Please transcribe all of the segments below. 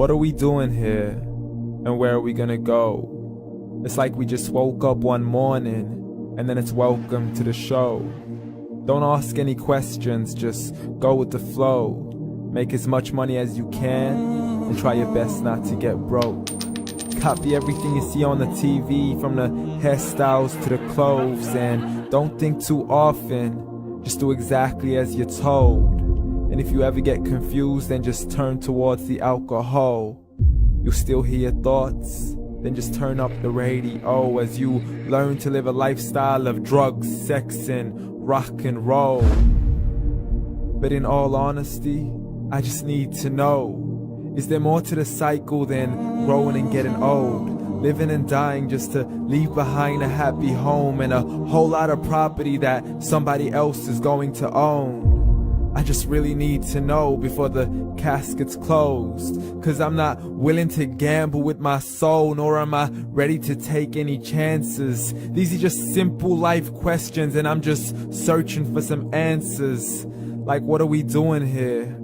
What are we doing here? And where are we gonna go? It's like we just woke up one morning, and then it's welcome to the show. Don't ask any questions, just go with the flow. Make as much money as you can, and try your best not to get broke. Copy everything you see on the TV, from the hairstyles to the clothes, and don't think too often, just do exactly as you're told. And if you ever get confused, then just turn towards the alcohol. You'll still hear your thoughts, then just turn up the radio as you learn to live a lifestyle of drugs, sex, and rock and roll. But in all honesty, I just need to know, is there more to the cycle than growing and getting old? Living and dying just to leave behind a happy home and a whole lot of property that somebody else is going to own. I just really need to know before the casket's closed, 'cause I'm not willing to gamble with my soul, nor am I ready to take any chances. These are just simple life questions, and I'm just searching for some answers. Like, what are we doing here?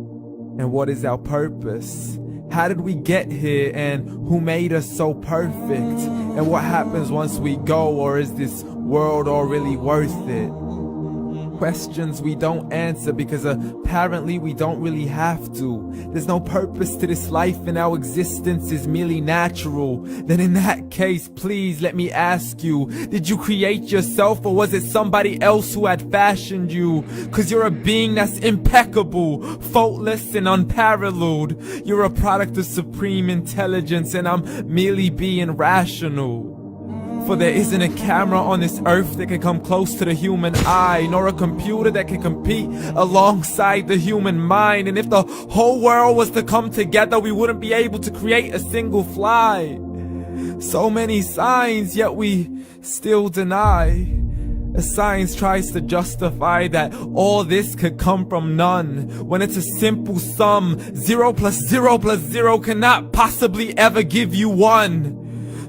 And what is our purpose? How did we get here, and who made us so perfect? And what happens once we go, or is this world all really worth it? Questions we don't answer because apparently we don't really have to. There's no purpose to this life and our existence is merely natural. Then in that case, please let me ask you, did you create yourself, or was it somebody else who had fashioned you? 'Cause you're a being that's impeccable, faultless and unparalleled. You're a product of supreme intelligence, and I'm merely being rational. For there isn't a camera on this earth that can come close to the human eye, nor a computer that can compete alongside the human mind. And if the whole world was to come together, we wouldn't be able to create a single fly. So many signs, yet we still deny. As science tries to justify that all this could come from none, when it's a simple sum. 0 plus 0 plus 0 cannot possibly ever give you 1.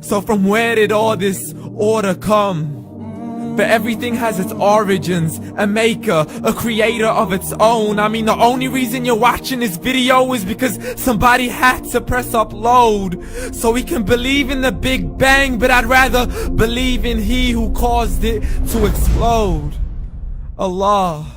So from where did all this order come? For everything has its origins, a maker, a creator of its own. I mean, the only reason you're watching this video is because somebody had to press upload. So we can believe in the Big Bang, but I'd rather believe in He who caused it to explode. Allah,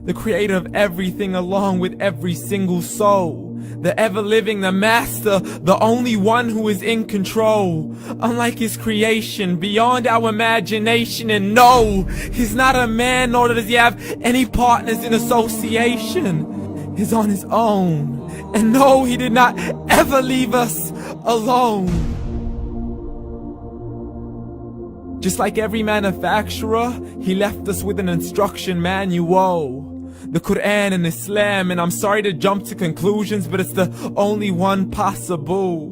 the creator of everything along with every single soul. The ever-living, the master, the only one who is in control. Unlike his creation, beyond our imagination. And no, he's not a man, nor does he have any partners in association. He's on his own. And no, he did not ever leave us alone. Just like every manufacturer, he left us with an instruction manual. The Quran and Islam, and I'm sorry to jump to conclusions, but it's the only one possible.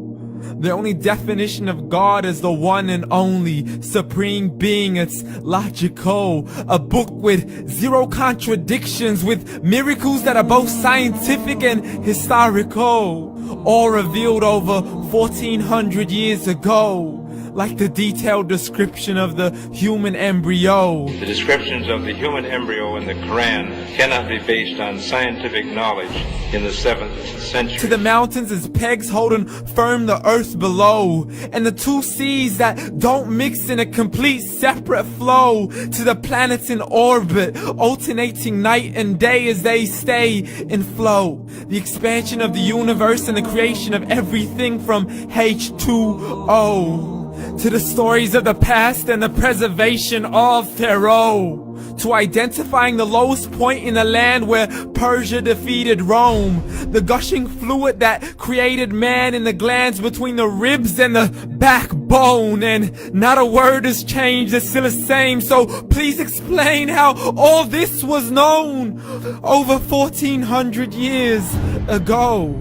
The only definition of God is the one and only supreme being. It's logical, a book with 0 contradictions, with miracles that are both scientific and historical, all revealed over 1400 years ago. Like the detailed description of the human embryo. The descriptions of the human embryo in the Quran cannot be based on scientific knowledge in the 7th century. To the mountains as pegs holding firm the earth below, and the 2 seas that don't mix in a complete separate flow. To the planets in orbit, alternating night and day as they stay in flow. The expansion of the universe and the creation of everything from H2O. To the stories of the past and the preservation of Pharaoh. To identifying the lowest point in the land where Persia defeated Rome. The gushing fluid that created man in the glands between the ribs and the backbone. And not a word has changed, it's still the same. So please explain how all this was known over 1400 years ago.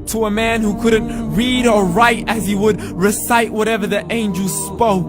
To a man who couldn't read or write, as he would recite whatever the angels spoke.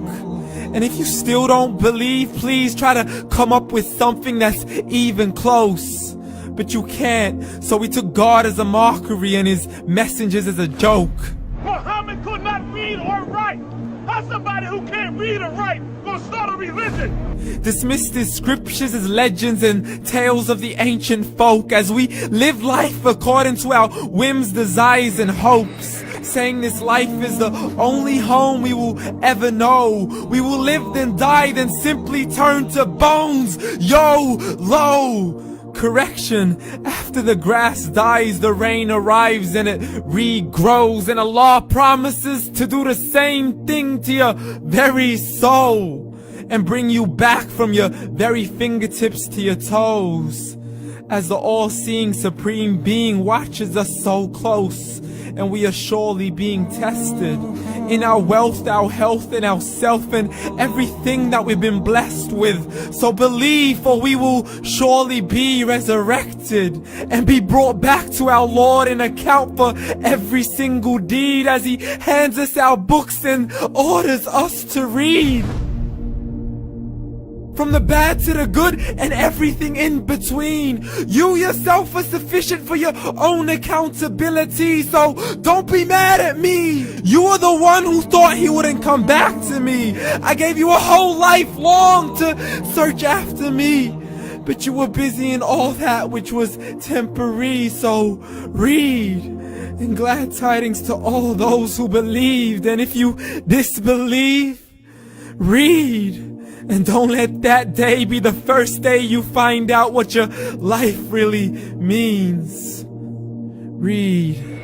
And if you still don't believe, please try to come up with something that's even close. But you can't, so we took God as a mockery and his messengers as a joke. Muhammad could not read or write. How's somebody who can't read or write gonna start a religion? Dismiss these scriptures as legends and tales of the ancient folk, as we live life according to our whims, desires, and hopes. saying this life is the only home we will ever know. We will live then die, then simply turn to bones. YOLO! Correction, after the grass dies, the rain arrives and it regrows, and Allah promises to do the same thing to your very soul and bring you back from your very fingertips to your toes, as the all-seeing supreme being watches us so close, and we are surely being tested in our wealth, our health, and our self, and everything that we've been blessed with. So believe, for we will surely be resurrected and be brought back to our Lord and account for every single deed, as He hands us our books and orders us to read. From the bad to the good and everything in between. You yourself are sufficient for your own accountability, so don't be mad at me. You are the one who thought He wouldn't come back to me. I gave you a whole life long to search after me, but you were busy in all that which was temporary. So read, and glad tidings to all those who believed. And if you disbelieve, read. And don't let that day be the first day you find out what your life really means. Read.